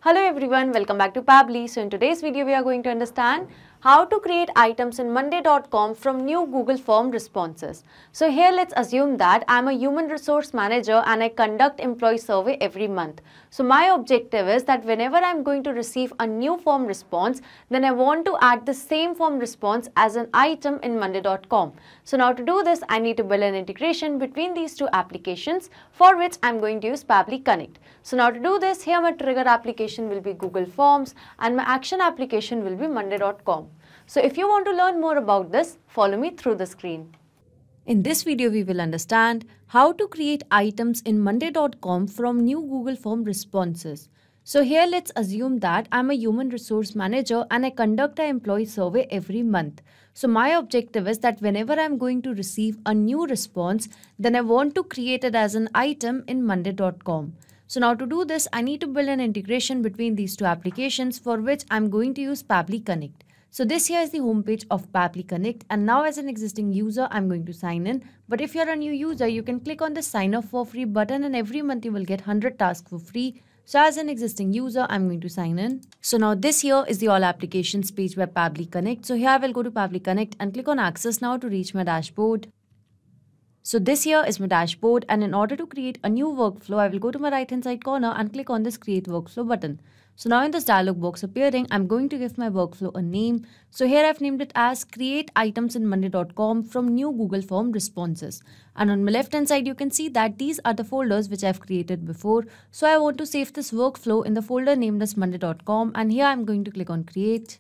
Hello everyone, welcome back to Pabbly. So in today's video, we are going to understand how to create items in Monday.com from new Google form responses. So here let's assume that I'm a human resource manager and I conduct employee survey every month. So my objective is that whenever I'm going to receive a new form response, then I want to add the same form response as an item in Monday.com. So now to do this, I need to build an integration between these two applications, for which I'm going to use Pabbly Connect. So now to do this, here my trigger application will be Google Forms and my action application will be Monday.com. So if you want to learn more about this, follow me through the screen. In this video, we will understand how to create items in Monday.com from new Google Form responses. So here let's assume that I'm a human resource manager and I conduct an employee survey every month. So my objective is that whenever I'm going to receive a new response, then I want to create it as an item in Monday.com. So now to do this, I need to build an integration between these two applications, for which I'm going to use Pabbly Connect. So this here is the homepage of Pabbly Connect, and now as an existing user, I'm going to sign in. But if you're a new user, you can click on the sign up for free button and every month you will get 100 tasks for free. So as an existing user, I'm going to sign in. So now this here is the all applications page by Pabbly Connect. So here I will go to Pabbly Connect and click on access now to reach my dashboard. So this here is my dashboard, and in order to create a new workflow, I will go to my right hand side corner and click on this create workflow button. So now in this dialog box appearing, I'm going to give my workflow a name. So here I've named it as create items in Monday.com from new Google form responses. And on my left hand side, you can see that these are the folders which I've created before. So I want to save this workflow in the folder named as Monday.com, and here I'm going to click on create.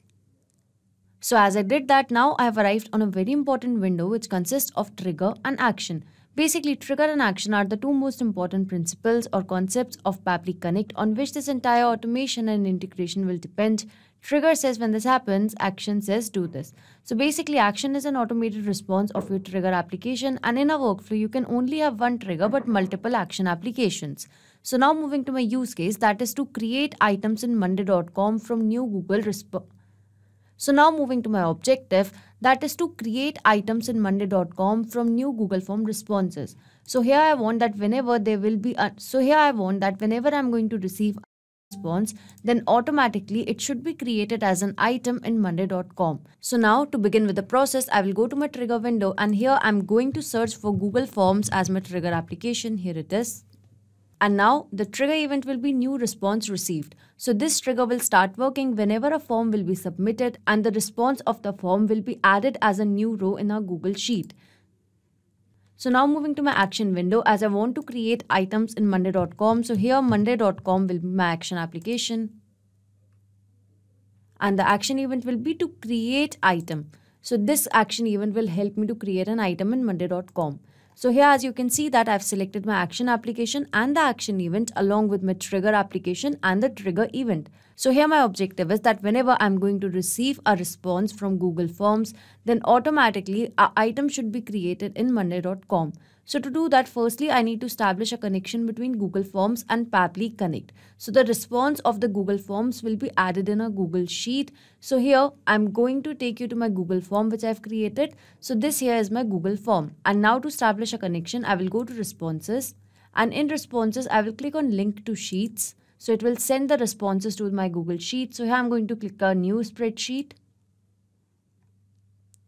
So as I did that, now I have arrived on a very important window which consists of trigger and action. Basically, trigger and action are the two most important principles or concepts of Pabbly Connect, on which this entire automation and integration will depend. Trigger says when this happens, action says do this. So basically, action is an automated response of your trigger application, and in a workflow, you can only have one trigger but multiple action applications. So now moving to my use case, that is to create items in Monday.com from new Google response. So now moving to my objective, that is to create items in Monday.com from new Google form responses. So here I want that whenever I'm going to receive a response, then automatically it should be created as an item in Monday.com. So now to begin with the process, I will go to my trigger window, and here I'm going to search for Google Forms as my trigger application. Here it is. And now the trigger event will be new response received. So this trigger will start working whenever a form will be submitted and the response of the form will be added as a new row in our Google Sheet. So now moving to my action window, as I want to create items in Monday.com. So here Monday.com will be my action application. And the action event will be to create item. So this action event will help me to create an item in Monday.com. So here as you can see that I've selected my action application and the action event along with my trigger application and the trigger event. So here my objective is that whenever I'm going to receive a response from Google Forms, then automatically an item should be created in Monday.com. So to do that, firstly, I need to establish a connection between Google Forms and Pabbly Connect. So the response of the Google Forms will be added in a Google Sheet. So here I'm going to take you to my Google Form which I've created. So this here is my Google Form. And now to establish a connection, I will go to responses. And in responses, I will click on link to sheets. So it will send the responses to my Google Sheet. So here I'm going to click a new spreadsheet.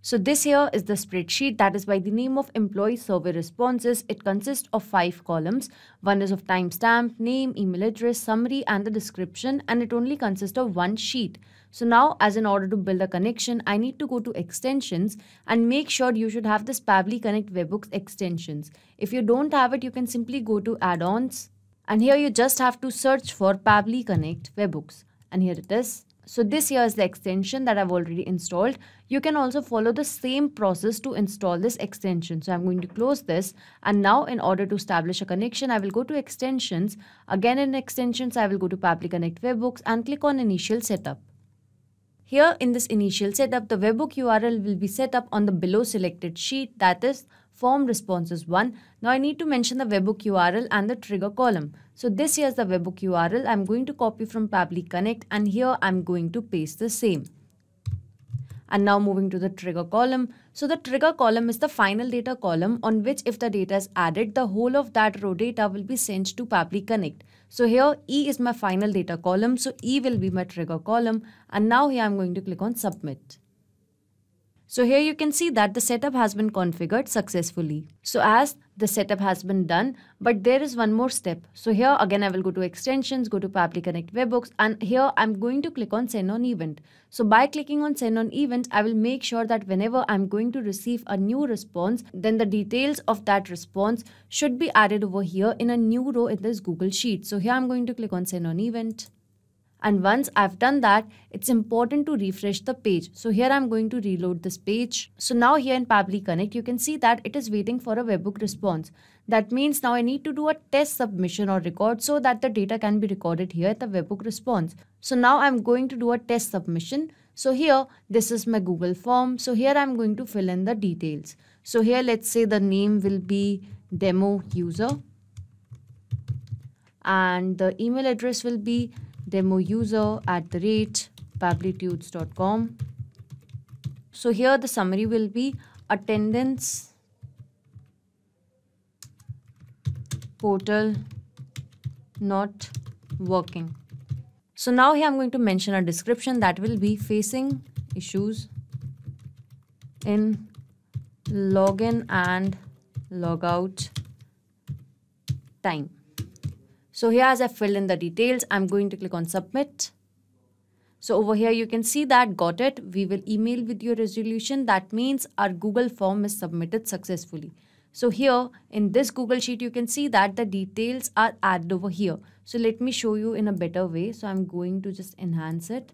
So this here is the spreadsheet that is by the name of employee survey responses. It consists of 5 columns. One is of timestamp, name, email address, summary and the description, and it only consists of one sheet. So now as in order to build a connection, I need to go to extensions and make sure you should have this Pabbly Connect webhooks extensions. If you don't have it, you can simply go to add-ons, and here you just have to search for Pabbly Connect webhooks, and here it is. So this here is the extension that I've already installed. You can also follow the same process to install this extension. So I'm going to close this, and now in order to establish a connection, I will go to extensions. Again in extensions, I will go to Pabbly Connect webhooks and click on initial setup. Here in this initial setup, the webhook URL will be set up on the below selected sheet, that is form responses 1. Now I need to mention the webhook URL and the trigger column. So this here is the webhook URL. I'm going to copy from Pabbly Connect, and here I'm going to paste the same. And now moving to the trigger column. So the trigger column is the final data column on which if the data is added, the whole of that row data will be sent to Pabbly Connect. So here E is my final data column. So E will be my trigger column. And now here I'm going to click on submit. So here you can see that the setup has been configured successfully. So as the setup has been done, but there is one more step. So here again I will go to extensions, go to Pabbly Connect webhooks, and here I'm going to click on send on event. So by clicking on send on event, I will make sure that whenever I'm going to receive a new response, then the details of that response should be added over here in a new row in this Google Sheet. So here I'm going to click on send on event. And once I've done that, it's important to refresh the page. So here I'm going to reload this page. So now here in Pabbly Connect, you can see that it is waiting for a webhook response. That means now I need to do a test submission or record so that the data can be recorded here at the webhook response. So now I'm going to do a test submission. So here, this is my Google form. So here I'm going to fill in the details. So here, let's say the name will be demo user. And the email address will be demouser@pabblytudes.com. So here the summary will be attendance portal not working. So now here I'm going to mention a description that will be facing issues in login and logout time. So here as I fill in the details, I'm going to click on submit. So over here you can see that got it. We will email with your resolution. That means our Google form is submitted successfully. So here in this Google Sheet, you can see that the details are added over here. So let me show you in a better way. So I'm going to just enhance it.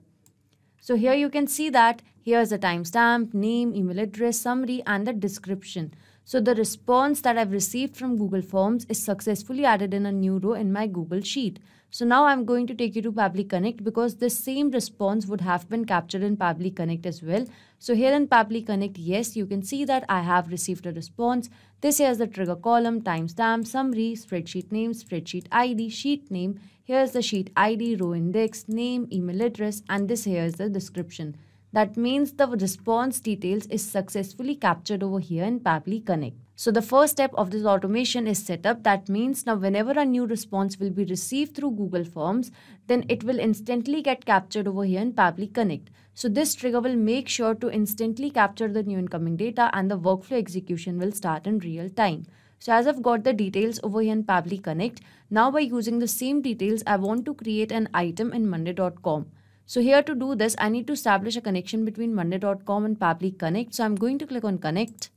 So here you can see that here's the timestamp, name, email address, summary, and the description. So the response that I've received from Google Forms is successfully added in a new row in my Google Sheet. So now I'm going to take you to Pabbly Connect because this same response would have been captured in Pabbly Connect as well. So here in Pabbly Connect, yes, you can see that I have received a response. This here is the trigger column, timestamp, summary, spreadsheet name, spreadsheet ID, sheet name. Here's the sheet ID, row index, name, email address, and this here is the description. That means the response details is successfully captured over here in Pabbly Connect. So the first step of this automation is setup. That means now whenever a new response will be received through Google Forms, then it will instantly get captured over here in Pabbly Connect. So this trigger will make sure to instantly capture the new incoming data and the workflow execution will start in real time. So as I've got the details over here in Pabbly Connect, now by using the same details, I want to create an item in monday.com. So here to do this, I need to establish a connection between monday.com and Pabbly Connect. So I'm going to click on connect.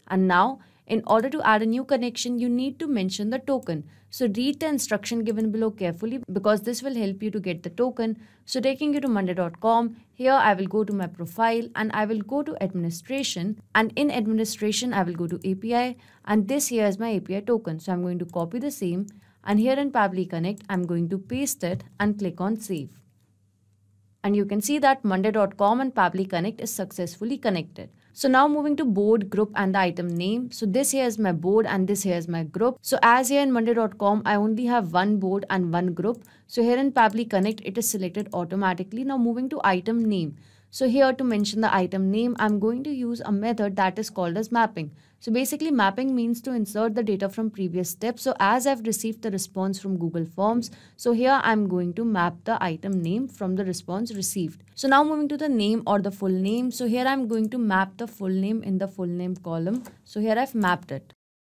And now, in order to add a new connection, you need to mention the token. So read the instruction given below carefully because this will help you to get the token. So taking you to monday.com, here I will go to my profile and I will go to administration. And in administration, I will go to API. And this here is my API token. So I'm going to copy the same. And here in Pabbly Connect, I'm going to paste it and click on save. And you can see that monday.com and Pabbly Connect is successfully connected. So now moving to board, group, and the item name. So this here is my board and this here is my group. So as here in monday.com, I only have one board and one group. So here in Pabbly Connect, it is selected automatically. Now moving to item name. So here to mention the item name, I'm going to use a method that is called as mapping. So basically mapping means to insert the data from previous steps. So as I've received the response from Google Forms, so here I'm going to map the item name from the response received. So now moving to the name or the full name. So here I'm going to map the full name in the full name column. So here I've mapped it.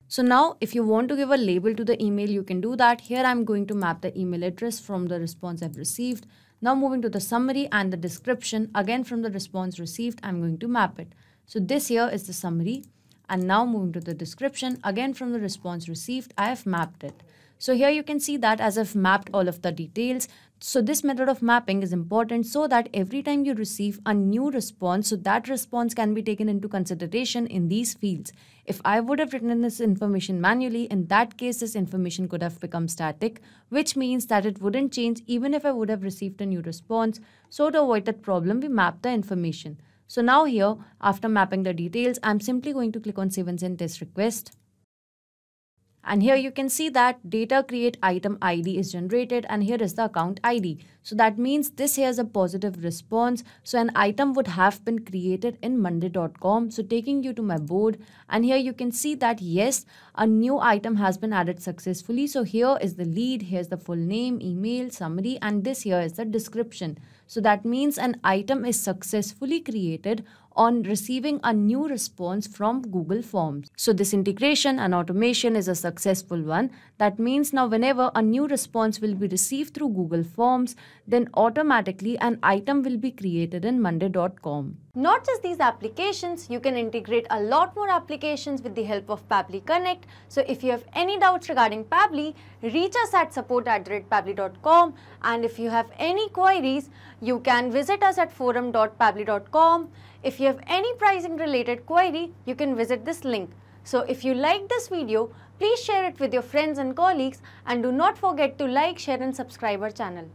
So now if you want to give a label to the email, you can do that. Here I'm going to map the email address from the response I've received. Now moving to the summary and the description, again from the response received, I'm going to map it. So this here is the summary. And now moving to the description, again from the response received, I have mapped it. So here you can see that as I've mapped all of the details. So this method of mapping is important so that every time you receive a new response, so that response can be taken into consideration in these fields. If I would have written this information manually, in that case, this information could have become static, which means that it wouldn't change even if I would have received a new response. So to avoid that problem, we map the information. So now here, after mapping the details, I'm simply going to click on Save and Send Test Request. And here you can see that data create item ID is generated, and here is the account ID. So that means this here is a positive response. So an item would have been created in monday.com. So taking you to my board, and here you can see that yes, a new item has been added successfully. So here is the lead, here's the full name, email, summary, and this here is the description. So that means an item is successfully created on receiving a new response from Google Forms. So this integration and automation is a successful one. That means now whenever a new response will be received through Google Forms, then automatically an item will be created in monday.com. Not just these applications, you can integrate a lot more applications with the help of Pabbly Connect. So if you have any doubts regarding Pabbly, reach us at support@pabbly.com, and if you have any queries, you can visit us at forum.pabbly.com. If you have any pricing related query, you can visit this link. So if you like this video, please share it with your friends and colleagues, and do not forget to like, share and subscribe our channel.